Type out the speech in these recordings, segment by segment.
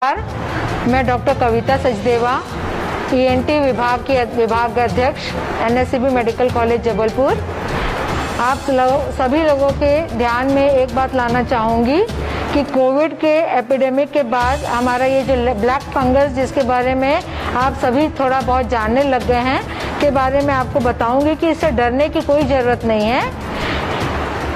मैं डॉक्टर कविता सचदेवा, ईएनटी विभाग की विभाग अध्यक्ष, एनएससीबी मेडिकल कॉलेज जबलपुर। आप सभी लोगों के ध्यान में एक बात लाना चाहूँगी कि कोविड के एपिडेमिक के बाद हमारा ये जो ब्लैक फंगस, जिसके बारे में आप सभी थोड़ा बहुत जानने लग गए हैं, के बारे में आपको बताऊंगी कि इससे डरने की कोई ज़रूरत नहीं है।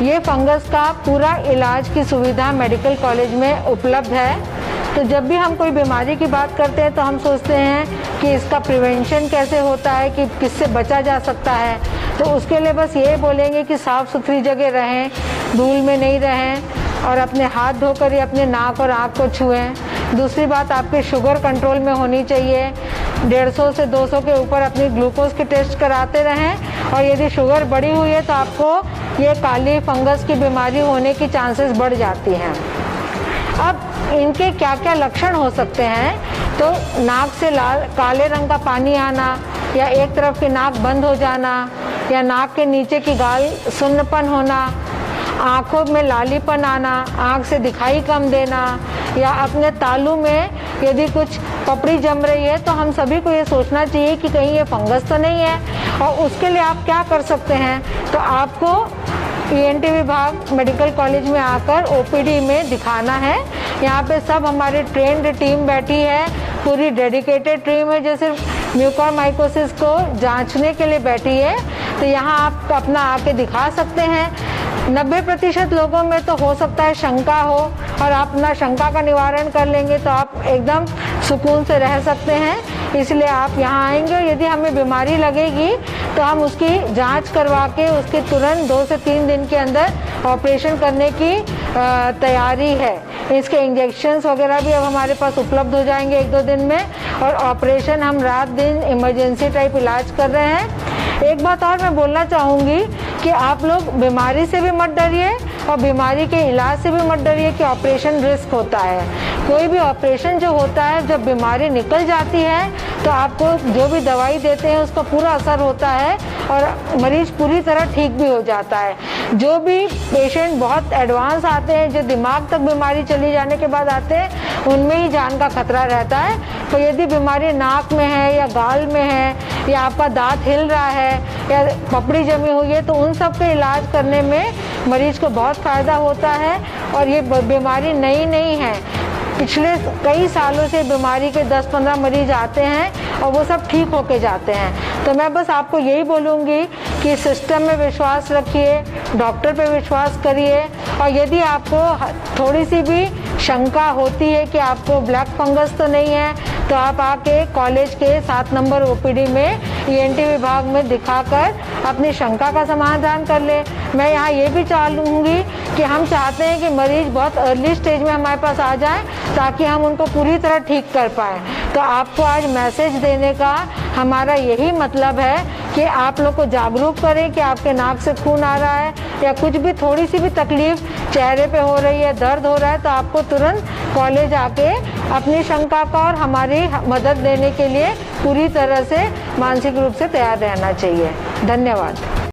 ये फंगस का पूरा इलाज की सुविधा मेडिकल कॉलेज में उपलब्ध है। तो जब भी हम कोई बीमारी की बात करते हैं तो हम सोचते हैं कि इसका प्रिवेंशन कैसे होता है, कि किससे बचा जा सकता है। तो उसके लिए बस ये बोलेंगे कि साफ़ सुथरी जगह रहें, धूल में नहीं रहें और अपने हाथ धोकर ही अपने नाक और आँख को छुएं। दूसरी बात, आपके शुगर कंट्रोल में होनी चाहिए। 150 से 200 के ऊपर अपनी ग्लूकोज की टेस्ट कराते रहें, और यदि शुगर बढ़ी हुई है तो आपको ये काली फंगस की बीमारी होने की चांसेस बढ़ जाती हैं। अब इनके क्या क्या लक्षण हो सकते हैं, तो नाक से काले रंग का पानी आना, या एक तरफ की नाक बंद हो जाना, या नाक के नीचे की गाल सुन्नपन होना, आँखों में लालीपन आना, आँख से दिखाई कम देना, या अपने तालू में यदि कुछ पपड़ी जम रही है तो हम सभी को ये सोचना चाहिए कि कहीं ये फंगस तो नहीं है। और उसके लिए आप क्या कर सकते हैं, तो आपको ईएनटी विभाग मेडिकल कॉलेज में आकर ओपीडी में दिखाना है। यहाँ पे सब हमारी ट्रेंड टीम बैठी है, पूरी डेडिकेटेड टीम है जो सिर्फ म्यूकोरमाइकोसिस को जांचने के लिए बैठी है। तो यहाँ आप अपना आके दिखा सकते हैं। 90% लोगों में तो हो सकता है शंका हो, और आप अपना शंका का निवारण कर लेंगे तो आप एकदम सुकून से रह सकते हैं। इसलिए आप यहाँ आएंगे, और यदि हमें बीमारी लगेगी तो हम उसकी जांच करवा के उसके तुरंत 2 से 3 दिन के अंदर ऑपरेशन करने की तैयारी है। इसके इंजेक्शंस वगैरह भी अब हमारे पास उपलब्ध हो जाएंगे 1-2 दिन में, और ऑपरेशन हम रात दिन इमरजेंसी टाइप इलाज कर रहे हैं। एक बात और मैं बोलना चाहूँगी कि आप लोग बीमारी से भी मत डरिए, और बीमारी के इलाज से भी मत डरिए कि ऑपरेशन रिस्क होता है। कोई भी ऑपरेशन जो होता है, जब बीमारी निकल जाती है तो आपको जो भी दवाई देते हैं उसका पूरा असर होता है, और मरीज पूरी तरह ठीक भी हो जाता है। जो भी पेशेंट बहुत एडवांस आते हैं, जो दिमाग तक बीमारी चली जाने के बाद आते हैं, उनमें ही जान का खतरा रहता है। तो यदि बीमारी नाक में है, या गाल में है, या आपका दांत हिल रहा है, या पपड़ी जमी हुई है, तो उन सब के इलाज करने में मरीज को बहुत फ़ायदा होता है। और ये बीमारी नई नहीं है, पिछले कई सालों से बीमारी के 10-15 मरीज आते हैं और वो सब ठीक होके जाते हैं। तो मैं बस आपको यही बोलूँगी कि सिस्टम में विश्वास रखिए, डॉक्टर पे विश्वास करिए, और यदि आपको थोड़ी सी भी शंका होती है कि आपको ब्लैक फंगस तो नहीं है, तो आप आके कॉलेज के 7 नंबर ओपीडी में ईएनटी विभाग में दिखाकर अपनी शंका का समाधान कर ले। मैं यहाँ ये भी चाहूँगी कि हम चाहते हैं कि मरीज बहुत अर्ली स्टेज में हमारे पास आ जाए, ताकि हम उनको पूरी तरह ठीक कर पाएँ। तो आपको आज मैसेज देने का हमारा यही मतलब है कि आप लोग को जागरूक करें कि आपके नाक से खून आ रहा है, या कुछ भी थोड़ी सी भी तकलीफ चेहरे पे हो रही है, दर्द हो रहा है, तो आपको तुरंत कॉलेज आके अपनी शंका का और हमारी मदद देने के लिए पूरी तरह से मानसिक रूप से तैयार रहना चाहिए। धन्यवाद।